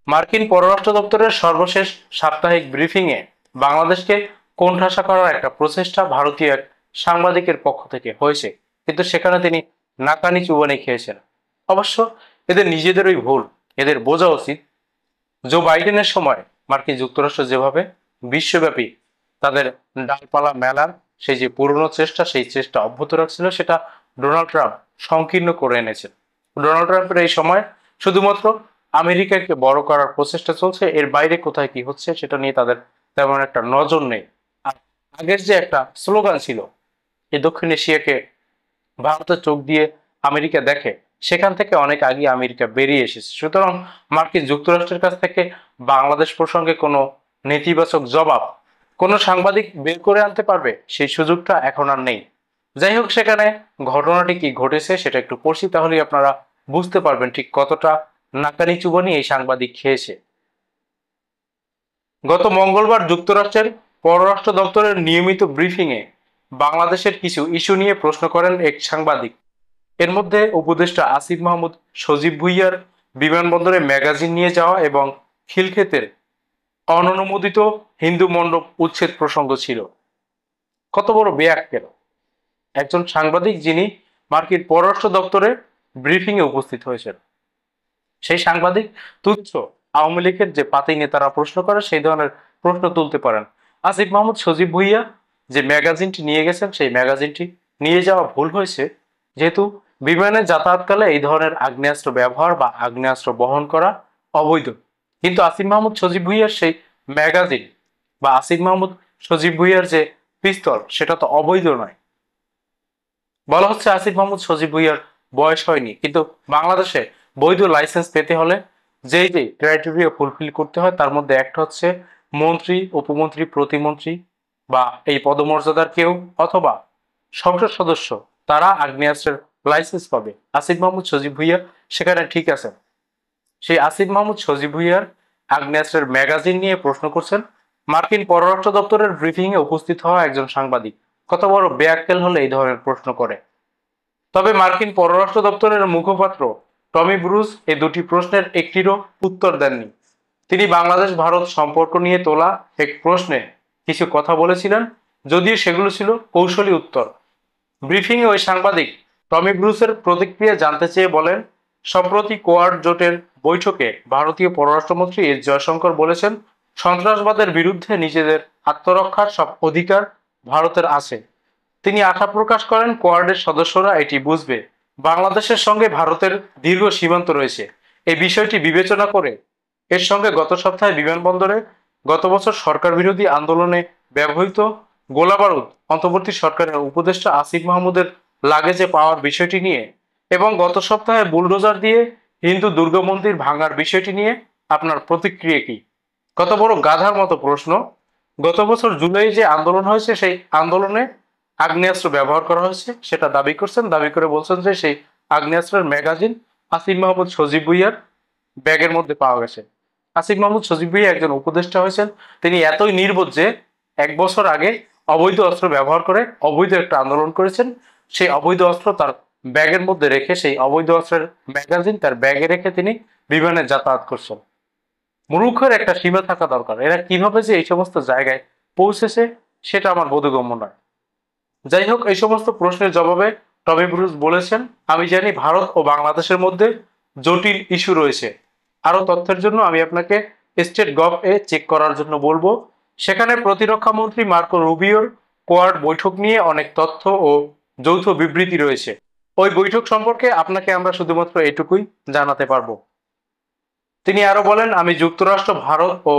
মার্কিন পররাষ্ট্র দপ্তরের সর্বশেষ সাপ্তাহিক ব্রিফিংয়ে বাংলাদেশকে কোণঠাসা করার একটা প্রচেষ্টা ভারতীয় এক সাংবাদিকের পক্ষ থেকে হয়েছে, কিন্তু সেখানে তিনি নাকানি চুবানি খেয়েছেন। অবশ্য এদের নিজেদেরই ভুল। এদের বোঝা উচিত জো বাইডেনের সময় মার্কিন যুক্তরাষ্ট্র যেভাবে বিশ্বব্যাপী তাদের ডালপালা মেলার সেই যে পুরনো চেষ্টা, সেই চেষ্টা অব্যাহত রাখছিল, সেটা ডোনাল্ড ট্রাম্প সংকীর্ণ করে এনেছেন। ডোনাল্ড ট্রাম্পের এই সময় শুধুমাত্র আমেরিকাকে বড় করার প্রচেষ্টা চলছে, এর বাইরে কোথায় কি হচ্ছে সেটা নিয়ে তাদের তেমন একটা নজর নেই। আর আগের যে একটা স্লোগান ছিল, এই দক্ষিণ এশিয়াকে ভারতের চোখ দিয়ে আমেরিকা দেখে, সেখান থেকে অনেক আগে আমেরিকা বেরিয়ে এসেছে। সুতরাং মার্কিন যুক্তরাষ্ট্রের কাছ থেকে বাংলাদেশ প্রসঙ্গে কোনো নেতিবাচক জবাব কোনো সাংবাদিক বের করে আনতে পারবে, সেই সুযোগটা এখন আর নেই। যাই হোক, সেখানে ঘটনাটি কি ঘটেছে সেটা একটু পড়ছি, তাহলেই আপনারা বুঝতে পারবেন ঠিক কতটা নাকানি চুবানি এই সাংবাদিক খেয়েছে। গত মঙ্গলবার যুক্তরাষ্ট্রের পররাষ্ট্র দপ্তরের নিয়মিত ব্রিফিংয়ে বাংলাদেশের কিছু ইস্যু নিয়ে প্রশ্ন করেন এক সাংবাদিক। এর মধ্যে উপদেষ্টা আসিফ মাহমুদ সজীব ভুইয়ার বিমানবন্দরে ম্যাগাজিন নিয়ে যাওয়া এবং খিলক্ষেতের অননুমোদিত হিন্দু মণ্ডপ উচ্ছেদ প্রসঙ্গ ছিল। কত বড় বেয়াক্কেল একজন সাংবাদিক, যিনি মার্কিন পররাষ্ট্র দপ্তরে ব্রিফিং এ উপস্থিত হয়েছেন। সেই সাংবাদিক তুচ্ছ আওয়ামী লীগের যে পাতি নেতারা প্রশ্ন করে সেই ধরনের প্রশ্ন তুলতে পারেন। আসিফ মাহমুদ সজীব ভুইয়া যে ম্যাগাজিনটি নিয়ে গেছেন, সেই ম্যাগাজিনটি নিয়ে যাওয়া ভুল হয়েছে, যেহেতু বিমানে যাতায়াতকালে এই ধরনের আগ্নেয়াস্ত্র ব্যবহার বা আগ্নেয়াস্ত্র বহন করা অবৈধ। কিন্তু আসিফ মাহমুদ সজীব ভুইয়ার সেই ম্যাগাজিন বা আসিফ মাহমুদ সজীব ভুইয়ার যে পিস্তল, সেটা তো অবৈধ নয়। বলা হচ্ছে আসিফ মাহমুদ সজীব ভুইয়ার বয়স হয়নি, কিন্তু বাংলাদেশে বৈধ লাইসেন্স পেতে হলে যেই যে ক্রাইটেরিয়া ফুলফিল করতে হয়, তার মধ্যে একটা হচ্ছে মন্ত্রী, উপমন্ত্রী, প্রতিমন্ত্রী বা এই পদমর্যাদার কেউ অথবা সংসদ সদস্য, তারা আগ্নেয়াস্ত্রের লাইসেন্স পাবে। আসিফ মাহমুদ সজীব ভুইয়া সেখানে ঠিক আছে। সেই আসিফ মাহমুদ সজীব ভুইয়ার আগ্নেয়াস্ত্রের ম্যাগাজিন নিয়ে প্রশ্ন করছেন মার্কিন পররাষ্ট্র দপ্তরের ব্রিফিং এ উপস্থিত হওয়া একজন সাংবাদিক। কত বড় বেয়াক্কেল হলে এই ধরনের প্রশ্ন করে। তবে মার্কিন পররাষ্ট্র দপ্তরের মুখপাত্র টমি ব্রুস এই দুটি প্রশ্নের একটিরও উত্তর দেননি। তিনি বাংলাদেশ ভারত সম্পর্ক নিয়ে তোলা এক প্রশ্নে কিছু কথা বলেছিলেন, যদিও সেগুলো ছিল কৌশলী উত্তর। ব্রিফিং এ ওই সাংবাদিক টমি ব্রুসের প্রতিক্রিয়া জানতে চেয়ে বলেন, সম্প্রতি কোয়াড জোটের বৈঠকে ভারতীয় পররাষ্ট্রমন্ত্রী এস জয়শঙ্কর বলেছেন, সন্ত্রাসবাদের বিরুদ্ধে নিজেদের আত্মরক্ষার সব অধিকার ভারতের আছে। তিনি আশা প্রকাশ করেন কোয়াডের সদস্যরা এটি বুঝবে। বাংলাদেশের সঙ্গে ভারতের দীর্ঘ সীমান্ত রয়েছে। এই বিষয়টি বিবেচনা করে এর সঙ্গে গত সপ্তাহে বিমানবন্দরে গত বছর সরকার বিরোধী আন্দোলনে ব্যবহৃত গোলাবারুদ অন্তর্বর্তী সরকারের উপদেষ্টা আসিফ মাহমুদের লাগেজে পাওয়ার বিষয়টি নিয়ে এবং গত সপ্তাহে বুলডোজার দিয়ে হিন্দু দুর্গা মন্দির ভাঙার বিষয়টি নিয়ে আপনার প্রতিক্রিয়া কি? কত বড় গাধার মতো প্রশ্ন। গত বছর জুলাই যে আন্দোলন হয়েছে, সেই আন্দোলনে আগ্নেয়াস্ত্র ব্যবহার করা হয়েছে সেটা দাবি করছেন, দাবি করে বলছেন যে সেই আগ্নেয়াস্ত্রের ম্যাগাজিন আসিফ মাহমুদ সজীব ভুইয়ার ব্যাগের মধ্যে পাওয়া গেছে। আসিফ মাহমুদ সজীব ভুইয়া একজন উপদেষ্টা হয়েছেন, তিনি এতই নির্বোধ যে 1 বছর আগে অবৈধ অস্ত্র ব্যবহার করে অবৈধ একটা আন্দোলন করেছেন। সেই অবৈধ অস্ত্র তার ব্যাগের মধ্যে রেখে, সেই অবৈধ অস্ত্রের ম্যাগাজিন তার ব্যাগে রেখে তিনি বিমানে যাতায়াত করছেন। মূর্খের একটা সীমা থাকা দরকার। এরা কিভাবে যে এই সমস্ত জায়গায় পৌঁছেছে সেটা আমার বোধগম্য নয়। যাই হোক, এই সমস্ত প্রশ্নের জবাবে টমি ব্রুস বলেছেন, আমি জানি ভারত ও বাংলাদেশের মধ্যে জটিল ইস্যু রয়েছে। আরো তথ্যের জন্য আমি আপনাকে স্টেট গভ এ চেক করার জন্য বলবো। সেখানে প্রতিরক্ষা মন্ত্রী মার্কো রুবিওর কোয়াড বৈঠক নিয়ে অনেক তথ্য ও যৌথ বিবৃতি রয়েছে। ওই বৈঠক সম্পর্কে আপনাকে আমরা শুধুমাত্র এটুকুই জানাতে পারবো। তিনি আরো বলেন, আমি যুক্তরাষ্ট্র, ভারত ও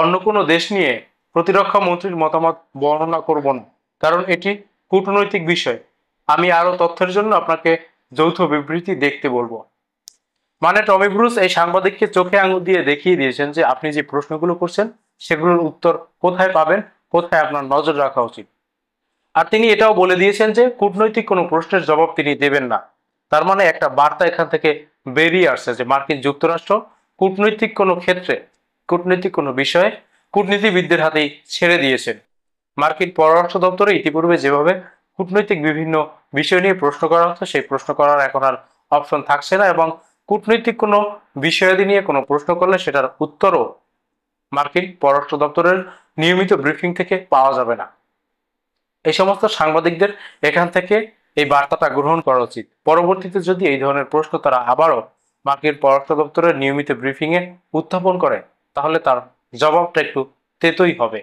অন্য কোনো দেশ নিয়ে প্রতিরক্ষা মন্ত্রীর মতামত বর্ণনা করব না, কারণ এটি কূটনৈতিক বিষয়। আমি আরো তথ্যের জন্য আপনাকে যৌথ বিবৃতি দেখতে বলবো। মানে টমি ব্রুস এই সাংবাদিককে চোখে আঙুল দিয়ে দেখিয়ে দিয়েছেন যে আপনি যে প্রশ্নগুলো করছেন সেগুলোর উত্তর কোথায় পাবেন, কোথায় আপনার নজর রাখা উচিত। আর তিনি এটাও বলে দিয়েছেন যে কূটনৈতিক কোনো প্রশ্নের জবাব তিনি দেবেন না। তার মানে একটা বার্তা এখান থেকে বেরিয়ে আসছে যে মার্কিন যুক্তরাষ্ট্র কূটনৈতিক কোনো ক্ষেত্রে, কূটনৈতিক কোনো বিষয়ে কূটনীতিবিদদের হাতেই ছেড়ে দিয়েছেন। মার্কিন পররাষ্ট্র দপ্তরে ইতিপূর্বে যেভাবে কূটনৈতিক বিভিন্ন বিষয় নিয়ে প্রশ্ন করা হতো, সেই প্রশ্ন করার এখন আর অপশন থাকছে না, এবং কূটনৈতিক কোনো বিষয়াদি নিয়ে কোনো প্রশ্ন করলে সেটার উত্তরও মার্কিন পররাষ্ট্র দপ্তরের নিয়মিত ব্রিফিং থেকে পাওয়া যাবে না। এই সমস্ত সাংবাদিকদের এখান থেকে এই বার্তাটা গ্রহণ করা উচিত। পরবর্তীতে যদি এই ধরনের প্রশ্ন তারা আবারও মার্কিন পররাষ্ট্র দপ্তরের নিয়মিত ব্রিফিং এ উত্থাপন করে, তাহলে তার জবাবটা একটু তেতোই হবে।